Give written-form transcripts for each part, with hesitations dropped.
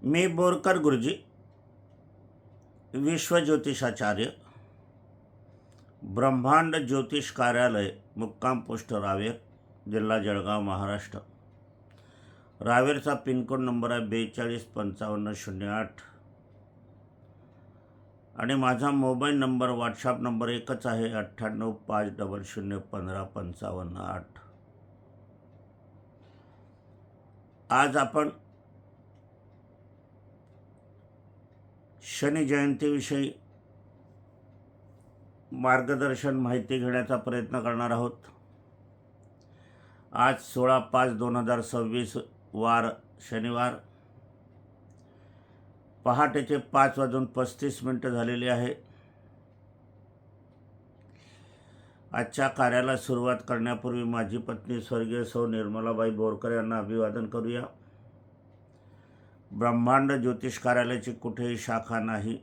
मी बोरकर गुरुजी, विश्वज्योतिषाचार्य, ब्रह्मांड ज्योतिष कार्यालय, मुक्काम पोस्ट रावेर, जिल्हा जळगाव, महाराष्ट्र. रावेरचा पिनकोड नंबर आहे 425508 आणि माझा मोबाईल नंबर, व्हॉट्सअप नंबर एकच आहे, 9850015558. आज आपण शनी जयंतीविषयी मार्गदर्शन माहिती घेण्याचा प्रयत्न करणार आहोत. आज 16/5/2026 वार शनिवार, पहाटेचे 5:35 झालेले आहे. आजच्या कार्याला सुरुवात करण्यापूर्वी माझी पत्नी स्वर्गीय सौ निर्मलाबाई बोरकर यांना अभिवादन करूया. ब्रह्मांड ज्योतिष कार्यालयाची कुठेही शाखा नाही.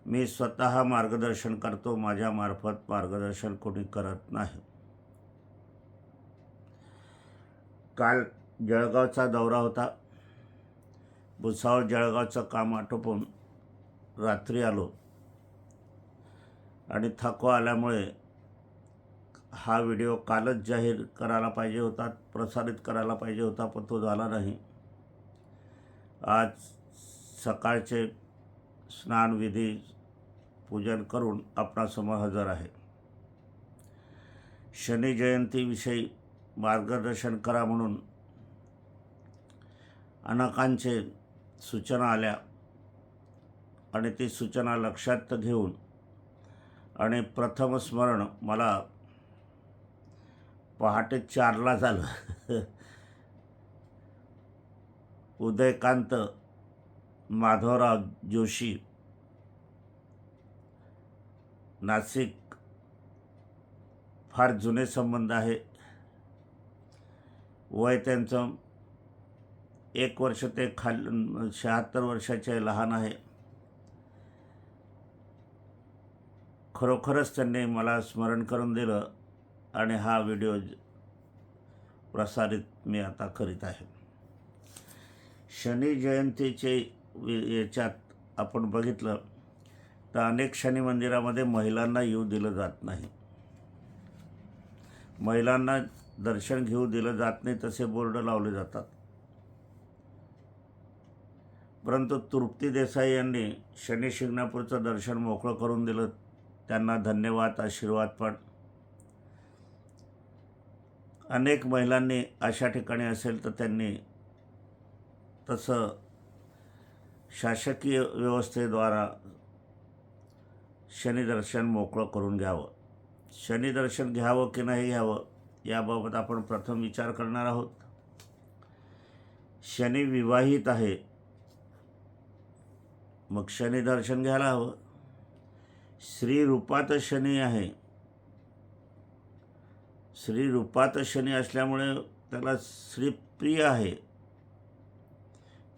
मी स्वतः मार्गदर्शन करतो, माझ्यामार्फत मार्गदर्शन कोणी करत नाही. काल जळगावचा दौरा होता. भुसावळ जळगावचं काम आटोपून रात्री आलो आणि थकवा आल्यामुळे हा व्हिडिओ कालच जाहीर करायला पाहिजे होता, प्रसारित करायला पाहिजे होता, पण तो झाला नाही. आज सकाळचे स्नानविधी पूजन करून आपणासमोर हजर आहे. शनी जयंतीविषयी मार्गदर्शन करा म्हणून अनेकांचे सूचना आल्या आणि ती सूचना लक्षात घेऊन आणि प्रथम स्मरण मला पहाटे 4ला झालं. उदयकांत माधवराव जोशी, नाशिक, फार जुने संबंध आहे. वय त्यांचं 1 वर्ष ते 76 वर्षाचे लहान आहे. खरोखरच त्यांनी मला स्मरण करून दिलं आणि हा व्हिडिओ प्रसारित मी आता करीत आहे. शनी जयंतीचे याच्यात आपण बघितलं तर अनेक शनी मंदिरामध्ये महिलांना येऊ दिलं जात नाही. महिलांना दर्शन घेऊ दिलं जात नाही, तसे बोर्ड लावले जातात. परंतु तृप्ती देसाई यांनी शनी शिंगणापूरचं दर्शन मोकळं करून दिलं. त्यांना धन्यवाद, आशीर्वाद. पण अनेक महिलांनी अशा ठिकाणी असेल तर त्यांनी तसं शासकीय व्यवस्थेद्वारा शनिदर्शन मोकळं करून घ्यावं. शनिदर्शन घ्यावं की नाही घ्यावं याबाबत आपण प्रथम विचार करणार आहोत. शनी विवाहित आहे, मग शनिदर्शन घ्यायला हवं. श्री रूपात शनी आहे. श्री रूपात शनी असल्यामुळे त्याला श्रीप्रिय आहे.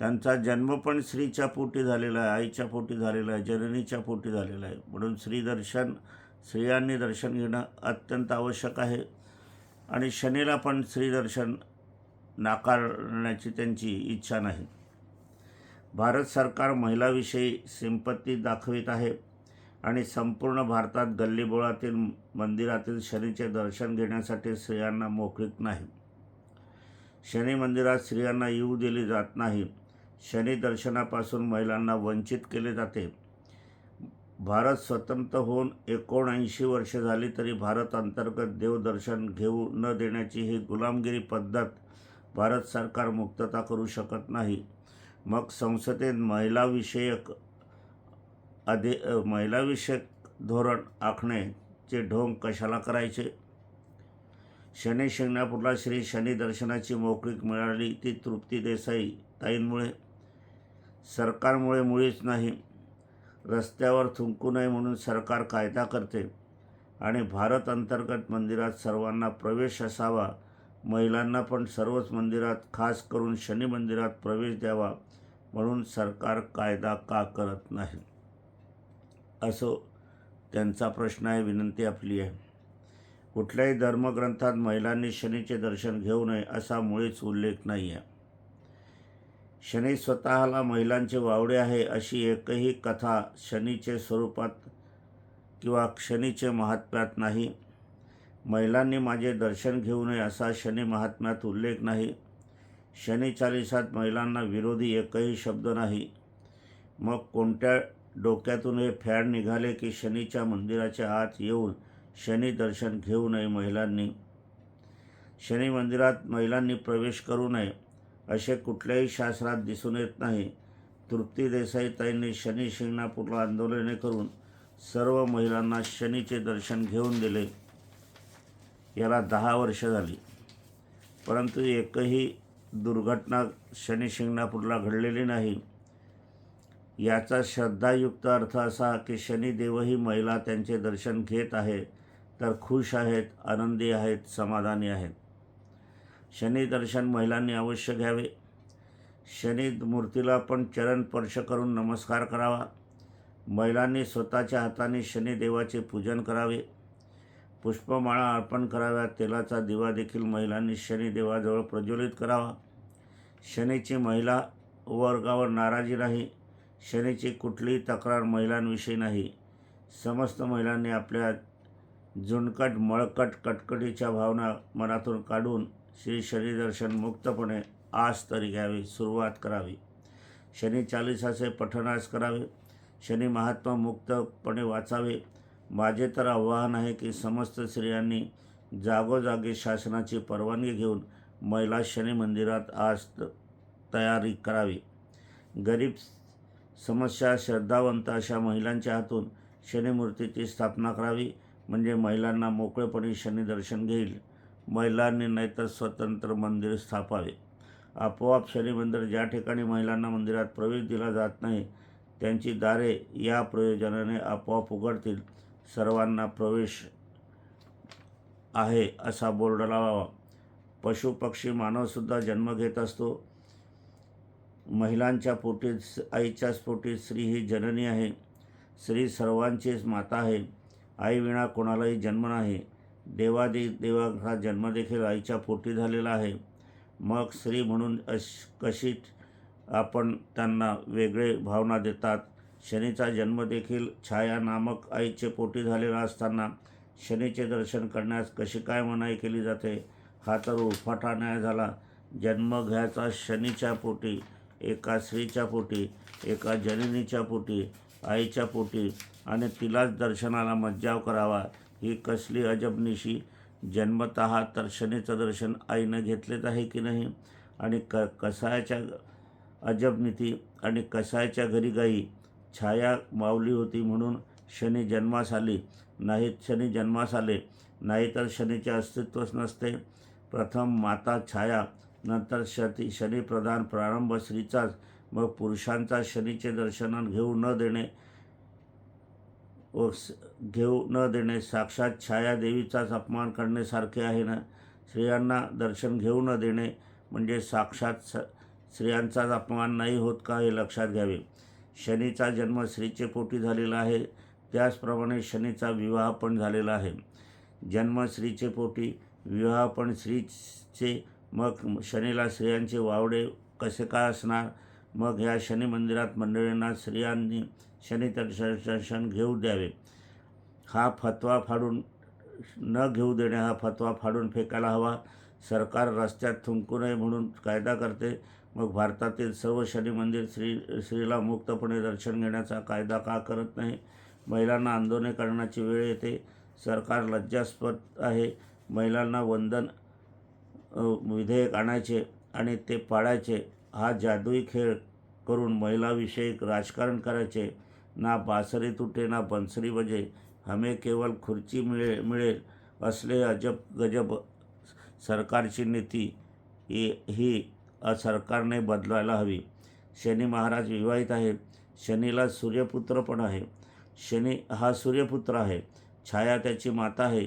त्यांचा जन्म पण स्त्रीच्या पोटी झालेला आहे, आईच्या पोटी झालेला आहे, जननीच्या पोटी झालेला आहे. म्हणून स्त्रियांनी दर्शन घेणं अत्यंत आवश्यक आहे. आणि शनीला पण स्त्रीदर्शन नाकारण्याची त्यांची इच्छा नाही. भारत सरकार महिलाविषयी सिंपत्ती दाखवित आहे आणि संपूर्ण भारतात गल्लीबोळातील मंदिरातील शनीचे दर्शन घेण्यासाठी स्त्रियांना मोकळीक नाही. शनी मंदिरात स्त्रियांना येऊ दिली जात नाही. शनी दर्शनापासून महिलांना वंचित केले जाते. भारत स्वतंत्र होऊन 79 वर्षे झाली तरी भारत अंतर्गत देवदर्शन घेऊ न देण्याची ही गुलामगिरी पद्धत भारत सरकार मुक्तता करू शकत नाही. मग संसदेत महिलाविषयक धोरण आखण्याचे ढोंग कशाला करायचे? शनी शिंगणापूरला श्री शनी दर्शनाची मोकळीक मिळाली ती तृप्ती देसाई ताईंमुळे, सरकारमुळे मुळीच नाही. रस्त्यावर थुंकू नये म्हणून सरकार कायदा करते आणि भारत अंतर्गत मंदिरात सर्वांना प्रवेश असावा, महिलांना पण सर्वच मंदिरात, खास करून शनी मंदिरात प्रवेश द्यावा म्हणून सरकार कायदा का करत नाही? असो त्यांचा प्रश्न आहे, विनंती आपली आहे. कुठल्याही धर्मग्रंथात महिलांनी शनीचे दर्शन घेऊ नये असा मुळीच उल्लेख नाही आहे. शनी स्वतःला महिलांचे वावडे आहे अशी एकही कथा शनीचे स्वरूपात किंवा शनीचे महात्म्यात नाही. महिलांनी माझे दर्शन घेऊ नये असा शनी महात्म्यात उल्लेख नाही. शनी चालिसात महिलांना विरोधी एकही शब्द नाही. मग कोणत्या डोक्यातून हे फॅड निघाले की शनीच्या मंदिराच्या आत येऊन शनी दर्शन घेऊ नये महिलांनी? शनी मंदिरात महिलांनी प्रवेश करू नये असे कुठल्याही शास्त्रात दिसून येत नाही. तृप्ती देसाईताईंनी शनी शिंगणापूरला आंदोलने करून सर्व महिलांना शनीचे दर्शन घेऊन दिले. याला 10 वर्ष झाली, परंतु एकही दुर्घटना शनी शिंगणापूरला घडलेली नाही. याचा श्रद्धायुक्त अर्थ असा की शनिदेवही महिला त्यांचे दर्शन घेत आहेत, तर खुश आहेत, आनंदी आहेत, समाधानी आहेत. शनी दर्शन महिलांनी अवश्य घ्यावे. शनी मूर्तीला पण चरण स्पर्श करून नमस्कार करावा. महिलांनी स्वतःच्या हाताने शनिदेवाचे पूजन करावे. पुष्पमाळा अर्पण कराव्या. तेलाचा दिवा देखील महिलांनी शनिदेवाजवळ प्रज्वलित करावा. शनीची महिला वर्गावर नाराजी नाही. शनीची कुठलीही तक्रार महिलांविषयी नाही. समस्त महिलांनी आपल्या झुणकट मळकट कटकटीच्या भावना मनातून काढून श्री शनिदर्शन मुक्तपणे आज तरी घ्यावे, सुरुवात करावी. शनी चालिसाचे पठणास करावे. शनी महात्मा मुक्तपणे वाचावे. माझे तर आव्हान आहे की समस्त स्त्रियांनी जागोजागी शासनाची परवानगी घेऊन महिला शनी मंदिरात आज तयारी करावी. गरीब समस्या श्रद्धावंत अशा महिलांच्या हातून शनिमूर्तीची स्थापना करावी. म्हणजे महिलांना मोकळेपणे शनिदर्शन घेईल. महिलांनी नाहीतर स्वतंत्र मंदिर स्थापावे. आपोआप शनी मंदिर ज्या ठिकाणी महिलांना मंदिरात प्रवेश दिला जात नाही त्यांची दारे या प्रयोजनाने आपोआप उघडतील. सर्वांना प्रवेश आहे असा बोर्ड लावावा. पशु पक्षी मानवसुद्धा जन्म घेत असतो. महिलांच्या पोटी आईच्याच पोटी स्त्री ही जननी आहे. स्त्री सर्वांचीच माता आहे. आईविना कोणालाही जन्म नाही. देवाचा जन्म देखील आईच्या पोटी झालेला आहे. मग स्त्री म्हणून कशी आपण त्यांना वेगळे भावना देतात. शनीचा जन्म देखील छाया नामक आईचे पोटी झालेला असताना शनीचे दर्शन करण्यास कशी काय मनाई केली जाते? हा तर उफाटा न्याय झाला. जन्म घ्यायचा शनीच्या पोटी, एका स्त्रीच्या पोटी, एका जननीच्या पोटी, आईच्या पोटी, आणि तिलाच दर्शनाला मज्जाव करावा. ही कसली अजबनिशी. जन्मतः तर शनीचं दर्शन आईनं घेतलेच आहे की नाही? आणि कसायच्या अजबनीती आणि कसायच्या घरी गाई. छाया मावली होती म्हणून शनी जन्मास आली, शनी जन्मास आले नाही तर शनीचे अस्तित्वच नसते. प्रथम माता छाया, नंतर शनिप्रधान प्रारंभ स्त्रीचाच. मग पुरुषांचा शनीचे दर्शन घेऊ न देणे साक्षात छायादेवीचाच अपमान करण्यासारखे आहे ना. स्त्रियांना दर्शन घेऊ न देणे म्हणजे साक्षात स्त्रियांचाच अपमान नाही होत का? हे लक्षात घ्यावे. शनीचा जन्म स्त्रीचे पोटी झालेला आहे, त्याचप्रमाणे शनीचा विवाह पण झालेला आहे. जन्म स्त्रीचे पोटी, विवाह पण स्त्रीचे. मग शनीला स्त्रियांचे वावडे कसे काय असणार? मग ह्या शनी मंदिरात मंडळींना स्त्रियांनी शनी दर्शन घेऊ द्यावे. हा फतवा फाडून न घेऊ देणे हा फतवा फाडून फेकायला हवा. सरकार रस्त्यात थुंकू नये म्हणून कायदा करते. मग भारतातील सर्व शनी मंदिर स्त्रीला मुक्तपणे दर्शन घेण्याचा कायदा का करत नाही? महिलांना आंदोलने करण्याची वेळ येते. सरकार लज्जास्पद आहे. महिलांना वंदन विधेयक आणायचे आणि ते पाडायचे. हा जादुई खेळ करून महिलाविषयी राजकारण करायचे. ना बासरी तुटे ना बंसरी बजे, हमें केवळ खुर्ची मिळेल असले अजब गजब सरकारची नीती ही सरकारने बदलायला हवी. शनी महाराज विवाहित आहेत. शनीला सूर्यपुत्र पण आहे. शनी हा सूर्यपुत्र आहे. छाया त्याची माता आहे.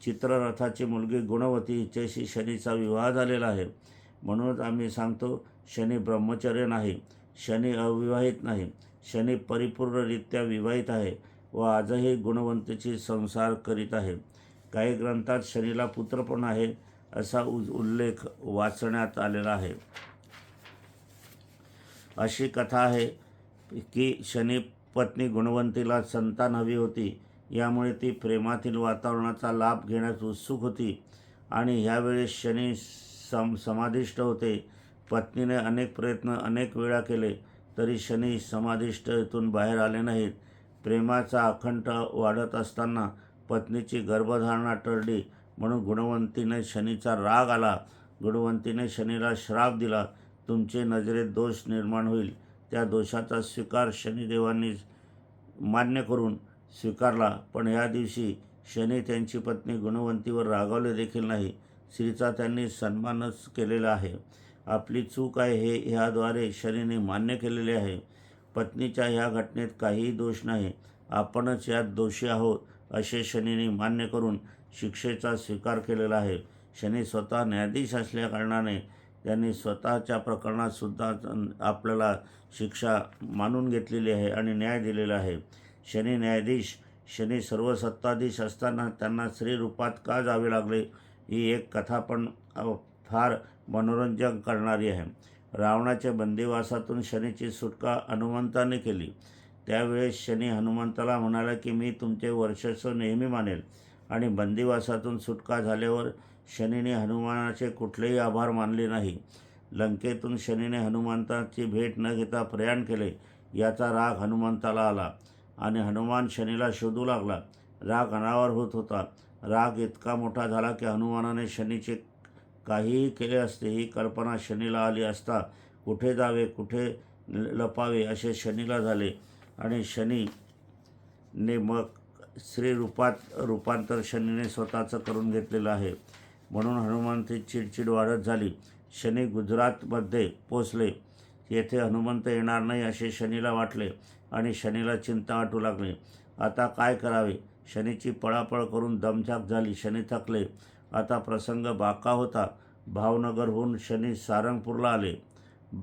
चित्ररथाची मुलगी गुणवती हिच्याशी शनीचा विवाह झालेला आहे. म्हणूनच आम्ही सांगतो शनी ब्रह्मचर्य नाही. शनी अविवाहित नाही. शनी परिपूर्णरित्या विवाहित आहे व आजही गुणवंतीची संसार करीत आहे. काही ग्रंथात शनीला पुत्र पण आहे. असा उल्लेख वाचण्यात आलेला आहे. अशी कथा आहे की शनी पत्नी गुणवंतीला संतान हवी होती, यामुळे ती प्रेमातील वातावरणाचा लाभ घेण्यास उत्सुक होती आणि ह्यावेळेस शनी समाधिष्ट होते. पत्नीने अनेक प्रयत्न अनेक वेळा केले तरी शनी समाधिष्ट इथून बाहेर आले नाहीत. प्रेमाचा अखंड वाढत असताना पत्नीची गर्भधारणा टळली, म्हणून गुणवंतीने शनीचा राग आला. गुणवंतीने शनीला श्राप दिला, तुमचे नजरेत दोष निर्माण होईल. त्या दोषाचा स्वीकार शनिदेवांनी मान्य करून स्वीकारला. पण या दिवशी शनी त्यांची पत्नी गुणवंतीवर रागावले देखील नाही. स्त्रीचा त्यांनी सन्मानच केलेला आहे. आपली चूक आहे हे ह्याद्वारे शनीने मान्य केलेले आहे. पत्नीच्या ह्या घटनेत काहीही दोष नाही, आपणच यात दोषी आहोत असे शनीने मान्य करून शिक्षेचा स्वीकार केलेला आहे. शनी स्वतः न्यायाधीश असल्याकारणाने त्यांनी स्वतःच्या प्रकरणातसुद्धा आपल्याला शिक्षा मानून घेतलेली आहे आणि न्याय दिलेला आहे. शनी न्यायाधीश, शनी सर्व सत्ताधीश असताना त्यांना स्त्रीरूपात का जावे लागले, ही एक कथा पण फार मनोरंजन करणारी आहे. रावणाच्या बंदिवासातून शनीची सुटका हनुमंताने केली. त्यावेळेस शनी हनुमंताला म्हणाला की मी तुमचे वर्चस्व नेहमी मानेल. आणि बंदिवासातून सुटका झाल्यावर शनीने हनुमानाचे कुठलेही आभार मानले नाही. लंकेतून शनीने हनुमंताची भेट न घेता प्रयाण केले. याचा राग हनुमंताला आला आणि हनुमान शनीला शोधू लागला. राग अनावर होत होता. राग इतका मोठा झाला की हनुमानाने शनीचे काहीही केले असते ही कल्पना शनीला आली असता कुठे जावे, कुठे लपावे असे शनीला झाले आणि शनीने मग रूपांतर शनीने स्वतःचं करून घेतलेलं आहे. म्हणून हनुमंताची चिडचिड वाढत झाली. शनी गुजरातमध्ये पोचले. येथे हनुमंत येणार नाही असे शनीला वाटले आणि शनीला चिंता वाटू लागली. आता काय करावे? शनीची पळापळ करून दमछाक झाली. शनी थकले. आता प्रसंग बाका होता. भावनगरहून शनी सारंगपूरला आले.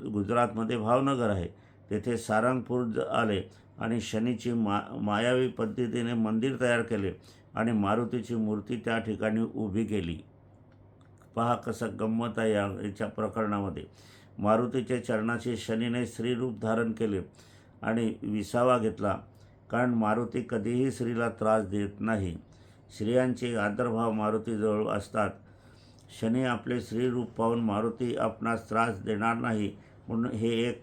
गुजरातमध्ये भावनगर आहे, तेथे सारंगपूर आले आणि शनीची मायावी पद्धतीने मंदिर तयार केले आणि मारुतीची मूर्ती त्या ठिकाणी उभी केली. पहा कसं गंमत आहे याच्या प्रकरणामध्ये. मारुतीच्या चरणाशी शनीने स्त्रीरूप धारण केले आणि विसावा घेतला, कारण मारुती कधीही स्त्रीला त्रास देत नाही. स्त्रियांचे आदरभाव मारुतीजवळ असतात. शनी आपले स्त्रीरूप पाहून मारुती आपणास त्रास देणार नाही म्हणून हे एक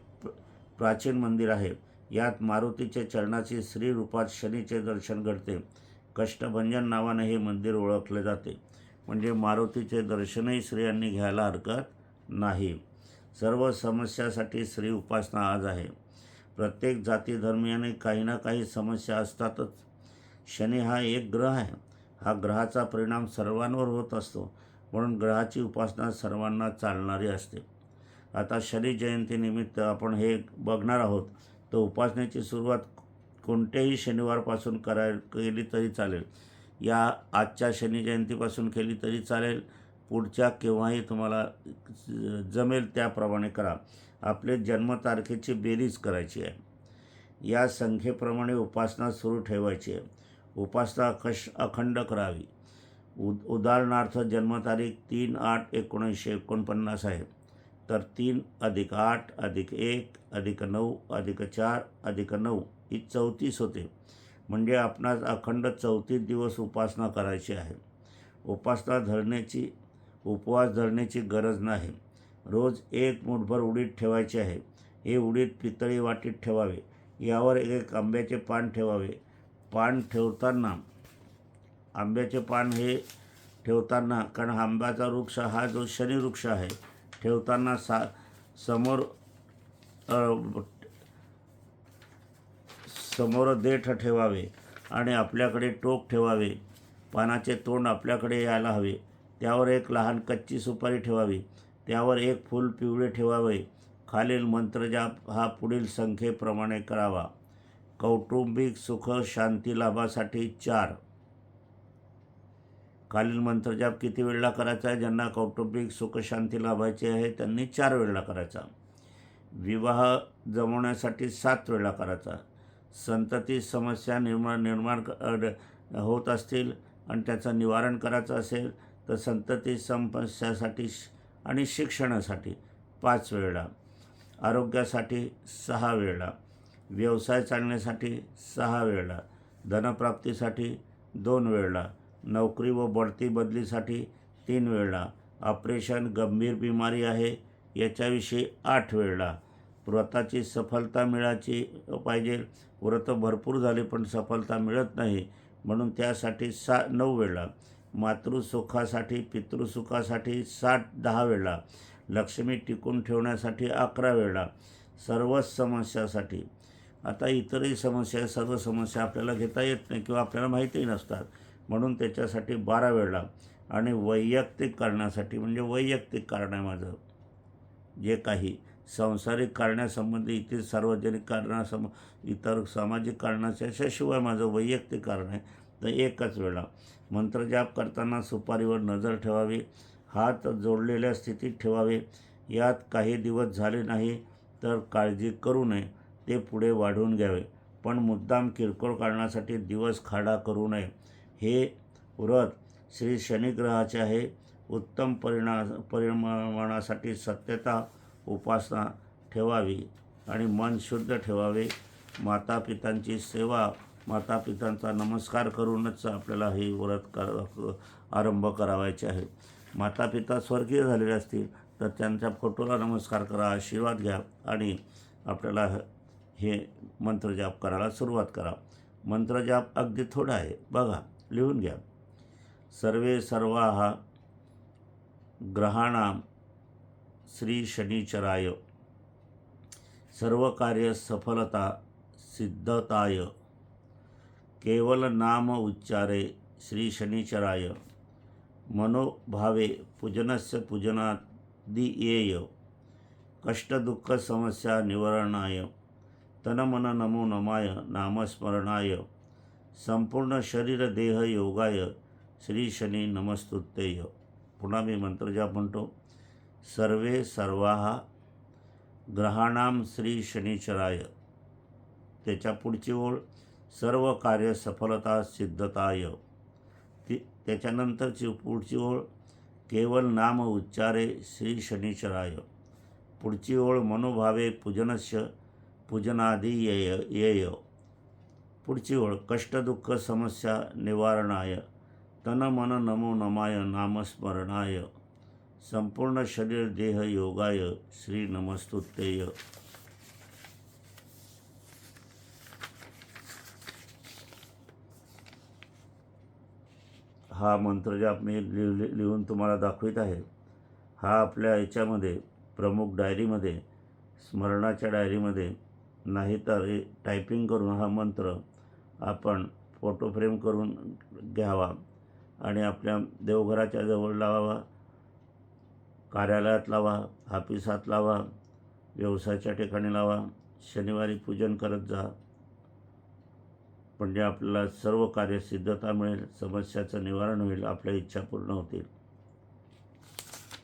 प्राचीन मंदिर आहे. यात मारुतीच्या चरणाची स्त्रीरूपात शनीचे दर्शन घडते. कष्टभंजन नावाने हे मंदिर ओळखले जाते. म्हणजे मारुतीचे दर्शनही स्त्रियांनी घ्यायला हरकत नाही. सर्व समस्यासाठी स्त्री उपासना आज आहे. प्रत्येक जाती धर्मियाने काही ना काही समस्या असतातच. शनी हा एक ग्रह आहे. हा ग्रहाचा परिणाम सर्वांवर होत असतो, म्हणून ग्रहाची उपासना सर्वांना चालणारी असते. आता शनी जयंतीनिमित्त आपण हे बघणार आहोत. तर उपासनेची सुरुवात कोणत्याही शनिवारपासून केली तरी चालेल. या आजच्या शनी जयंतीपासून केली तरी चालेल. पुढच्या केव्हाही तुम्हाला जमेल त्याप्रमाणे करा. आपले जन्मतारखेची बेरीज करायची आहे. या संख्येप्रमाणे उपासना सुरू ठेवायची आहे. उपासना अखंड करावी. उदाहरणार्थ जन्मतारीख 3/8/1949 आहे, तर 3 + 8 + 1 + 9 + 4 + 9 ही 34 होते. म्हणजे आपणास अखंड 34 दिवस उपासना करायची आहे. उपवास धरण्याची गरज नाही. रोज एक मूठभर उडीद ठेवायचे आहे. हे उडीद पितळी वाटीत ठेवावे. यावर एक आंब्याचे पान ठेवावे. आंब्याचे पान हे ठेवताना, कारण आंब्याचा वृक्ष हा जो शनी वृक्ष आहे, ठेवताना समोर देठ ठेवावे आणि आपल्याकडे टोक ठेवावे. पानाचे तोंड आपल्याकडे यायला हवे. त्यावर एक लहान कच्ची सुपारी ठेवावी. त्यावर एक फूल पिवळे ठेवावे. खालील मंत्रजाप हा पुढील संख्येप्रमाणे करावा. कौटुंबिक सुख शांती लाभासाठी 4. खालील मंत्रजाप किती वेळेला करायचा आहे? ज्यांना कौटुंबिक सुख शांती लाभायची आहे त्यांनी 4 वेळेला करायचा. विवाह जमवण्यासाठी 7 वेळेला करायचा. संतती समस्या निर्माण होत असतील आणि त्याचं निवारण करायचं असेल तर संतती समस्यासाठी आणि शिक्षणासाठी 5 वेळेला. आरोग्यासाठी 6 वेळा, व्यवसाय चालण्यासाठी 6 वेळा, धनप्राप्तीसाठी 2 वेळा, नोकरी व बढती बदलीसाठी 3 वेळा, ऑपरेशन, गंभीर बिमारी आहे याच्याविषयी 8 वेळा, व्रताची सफलता मिळायची पाहिजे, व्रत भरपूर झाले पण सफलता मिळत नाही म्हणून त्यासाठी 9 वेळा, मातृसुखासाठी पितृसुखासाठी 10 वेळा, लक्ष्मी टिकून ठेवण्यासाठी 11 वेळा, सर्वच समस्यासाठी. आता इतरही समस्या, सर्व समस्या आपल्याला घेता येत नाही किंवा आपल्याला माहितीही नसतात म्हणून त्याच्यासाठी 12 वेळा, आणि वैयक्तिक कारणासाठी, म्हणजे वैयक्तिक कारण आहे माझं, जे काही सांसारिक कारणासंबंधी, इतर सार्वजनिक इतर सामाजिक कारणाच्या शिवाय माझं वैयक्तिक कारण आहे तर 1च वेळा. मंत्रजाप करताना सुपारीवर नजर ठेवावी, हात जोडलेल्या स्थितीत ठेवावे. यात काही दिवस झाले नाही तर काळजी करू नये, ते पुढे वाढवून घ्यावे, पण मुद्दाम किरकोळ कारणासाठी दिवस खाडा करू नये. हे व्रत श्री शनिग्रहाचे आहे. उत्तम परिमाणासाठी सत्यता उपासना ठेवावी आणि मन शुद्ध ठेवावे. मातापितांची सेवा, मातापितांचा नमस्कार करूनच आपल्याला हे व्रत आरंभ करावायचे आहे. मातापिता स्वर्गीय झालेले असतील तर त्यांच्या फोटोला नमस्कार करा, आशीर्वाद घ्या आणि आपल्याला हे मंत्रजाप करायला सुरुवात करा. मंत्रजाप अगदी थोडा आहे, बघा, लिहून घ्या. सर्वे सर्वाः ग्रहाणां श्री शनिचराय, सर्व कार्य सफलता सिद्धताय, केवल नाम उच्चारे श्री शनिचराय, मनोभावे पूजनस्य पूजनादियेय, कष्टदुःख समस्या निवारणाय, तनमन नमो नमाय नामस्मरणाय, संपूर्ण शरीर देह योगाय श्री शनी नमस्तुतेय. पुन्हा मी मंत्रजाप म्हणतो. सर्वे सर्वाः ग्रहाणां श्री शनिचराय, त्याच्या पुढची ओळ सर्व कार्य सफलता सिद्धताय, त्याच्यानंतरची पुढची ओळ केवल नाम उच्चारे श्री शनिचराय, पुढची ओळ मनोभावे पूजनस्य पूजनादियेय, पुढची ओळ कष्टदुःख समस्या निवारणाय, तन मन नमो नमाय नामस्मरणाय, संपूर्ण शरीर देह योगाय श्री नमस्तुतेय. हा मंत्रजाप मी लिहून तुम्हाला दाखवित आहे. हा आपल्या याच्यामध्ये प्रमुख डायरीमध्ये, स्मरणाच्या डायरीमध्ये, नाहीतर टायपिंग करून हा मंत्र आपण फोटो फ्रेम करून घ्यावा आणि आपल्या देवघराच्या जवळ लावावा, कार्यालयात लावा, ऑफिसात लावा, व्यवसायाच्या ठिकाणी लावा. शनिवारी पूजन करत जा, म्हणजे आपल्याला सर्व कार्य सिद्धता मिळेल, समस्याचं निवारण होईल, आपल्या इच्छा पूर्ण होतील.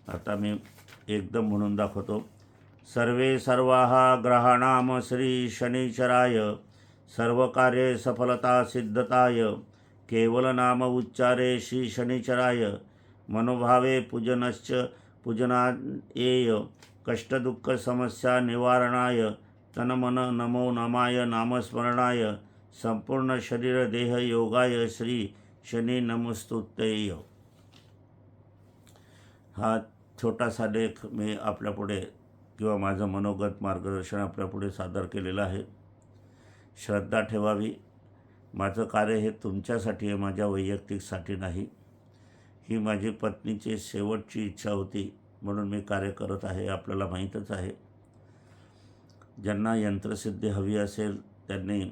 आता मी एकदम म्हणून दाखवतो. सर्वे सर्वाः ग्रहाणां श्री शनिचराय, सर्व कार्ये सफलता सिद्धताय, केवल नाम उच्चारे श्री शनिचराय, मनोभावे पूजनश्च पूजनायेय, कष्टदुःख समस्या निवारणाय, तनमन नमो नमाय नामस्मरणाय, संपूर्ण शरीर देह योगाय श्री शनी नमस्तुतेय. हा छोटासा लेख मी आपल्यापुढे किंवा माझं मनोगत मार्गदर्शन आपल्यापुढे सादर केलेलं आहे. श्रद्धा ठेवावी. माझं कार्य हे तुमच्यासाठी आहे, माझ्या वैयक्तिकसाठी नाही. ही माझी पत्नीची शेवटची इच्छा होती म्हणून मी कार्य करत आहे, आपल्याला माहीतच आहे. ज्यांना यंत्रसिद्धी हवी असेल त्यांनी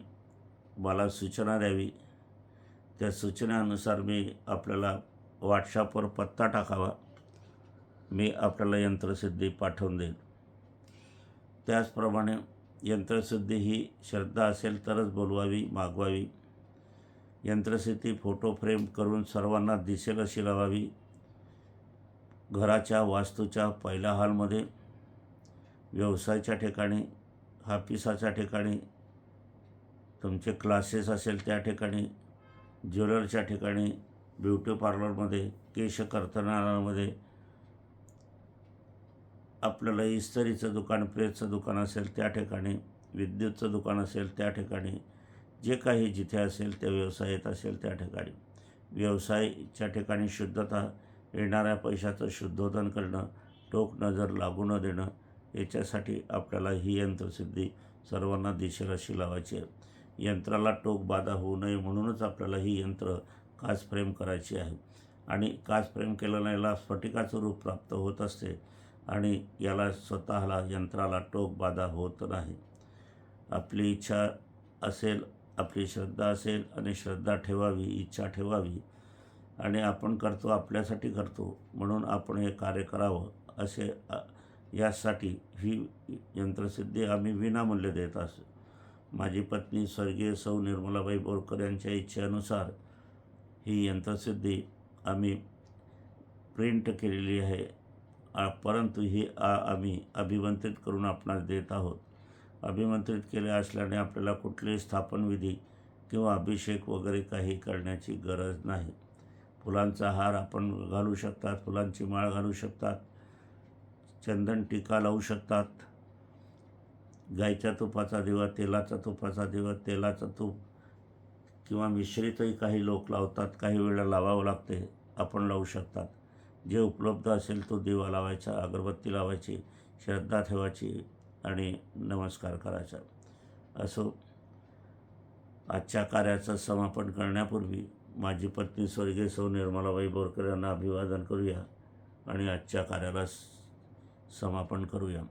मला सूचना द्यावी, त्या सूचनेनुसार मी आपल्याला व्हॉट्सॲपवर पत्ता टाकावा, मी आपल्याला यंत्रसिद्धी पाठवून देईन. त्याचप्रमाणे यंत्रसिद्धी ही श्रद्धा असेल तरच बोलवावी, मागवावी. यंत्रसिद्धी फोटो फ्रेम करून सर्वांना दिसेल अशी लावावी. घराच्या वास्तूच्या पहिल्या हॉलमध्ये, व्यवसायाच्या ठिकाणी, ऑफिसाच्या ठिकाणी, तुमचे क्लासेस असेल त्या ठिकाणी, ज्वेलरच्या ठिकाणी, ब्युटी पार्लरमध्ये, केश कर्तनालयामध्ये, आपल्याला इस्त्रीचं दुकान, प्रेसचं दुकान असेल त्या ठिकाणी, विद्युतचं दुकान असेल त्या ठिकाणी, जे काही जिथे असेल त्या व्यवसायात असेल त्या ठिकाणी, व्यवसायाच्या ठिकाणी शुद्धता, येणाऱ्या पैशाचं शुद्धोधन करणं, टोक नजर लागू न देणं, याच्यासाठी आपल्याला ही यंत्रसिद्धी सर्वांना दिशेला अशी लावायची आहे. यंत्राला टोक बाधा होऊ नये म्हणूनच आपल्याला ही यंत्र काच फ्रेम करायची आहे. आणि काच फ्रेम केल्याने याला स्फटिकाचं रूप प्राप्त होत असते आणि याला स्वतःला यंत्राला टोक बाधा होत नाही. आपली इच्छा असेल, आपली श्रद्धा असेल आणि श्रद्धा ठेवावी, इच्छा ठेवावी आणि आपण करतो आपल्यासाठी करतो म्हणून आपण हे कार्य करावं असे यासाठी ही यंत्रसिद्धी आम्ही विनामूल्य देत असतो. माझी पत्नी स्वर्गीय सौ निर्मलाबाई बोरकर यांच्या इच्छेनुसार ही यंत्रसिद्धी आम्ही प्रिंट केलेली आहे, परंतु ही आम्ही अभिमंत्रित करून आपणास देत आहोत. अभिमंत्रित केले असल्याने आपल्याला कुठलेही स्थापनविधी किंवा अभिषेक वगैरे काही करण्याची गरज नाही. फुलांचा हार आपण घालू शकतात, फुलांची माळ घालू शकतात, चंदन टीका लावू शकतात, गाईच्या तुपाचा दिवा, तुपाचा दिवा, तेलाचं तूप किंवा मिश्रितही काही लोक लावतात, काही वेळा लावावं लागते, आपण लावू शकतात. जे उपलब्ध असेल तो दिवा लावायचा, अगरबत्ती लावायची, श्रद्धा ठेवायची आणि नमस्कार करायचा. असो, आजच्या कार्याचं समापन करण्यापूर्वी माझी पत्नी स्वर्गीय सौ निर्मलाबाई बोरकर यांना अभिवादन करूया आणि आजच्या कार्याला समापन करूया.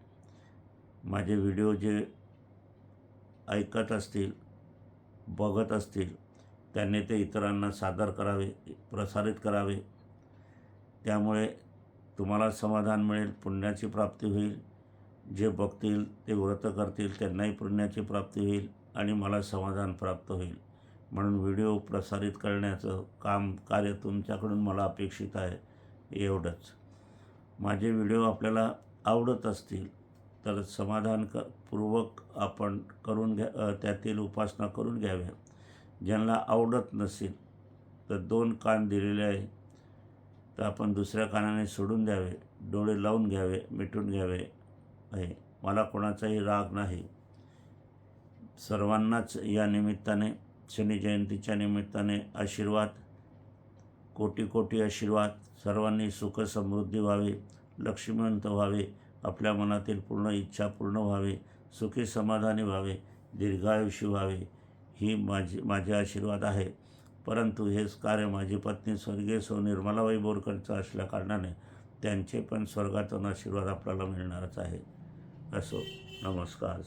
माझे व्हिडिओ जे ऐकत असतील, बघत असतील, त्यांनी ते इतरांना सादर करावे, प्रसारित करावे. त्यामुळे तुम्हाला समाधान मिळेल, पुण्याची प्राप्ती होईल. जे बघतील, ते व्रत करतील, त्यांनाही पुण्याची प्राप्ती होईल आणि मला समाधान प्राप्त होईल. म्हणून व्हिडिओ प्रसारित करण्याचं कार्य तुमच्याकडून मला अपेक्षित आहे. एवढंच. माझे व्हिडिओ आपल्याला आवडत असतील तर समाधानपूर्वक आपण त्यातील उपासना करून घ्याव्या. ज्यांना आवडत नसेल तर 2 कान दिलेले आहे तर आपण दुसऱ्या कानाने सोडून द्यावे, डोळे लावून घ्यावे, मिटून घ्यावे आहे. मला कोणाचाही राग नाही. सर्वांनाच या निमित्ताने, शनी जयंतीच्या निमित्ताने आशीर्वाद, कोटी कोटी आशीर्वाद. सर्वांनी सुख समृद्धी व्हावे, लक्ष्मीवंत व्हावे, आपल्या मनातील पूर्ण इच्छा पूर्ण व्हावे, सुखी समाधानी व्हावे, दीर्घायुषी व्हावे, ही माझे आशीर्वाद आहे. परंतु हेच कार्य माझी पत्नी स्वर्गीय सौ निर्मलाबाई बोरकरचं असल्या कारणाने त्यांचे पण स्वर्गातून आशीर्वाद आपल्याला मिळणारच आहे. असो, नमस्कार.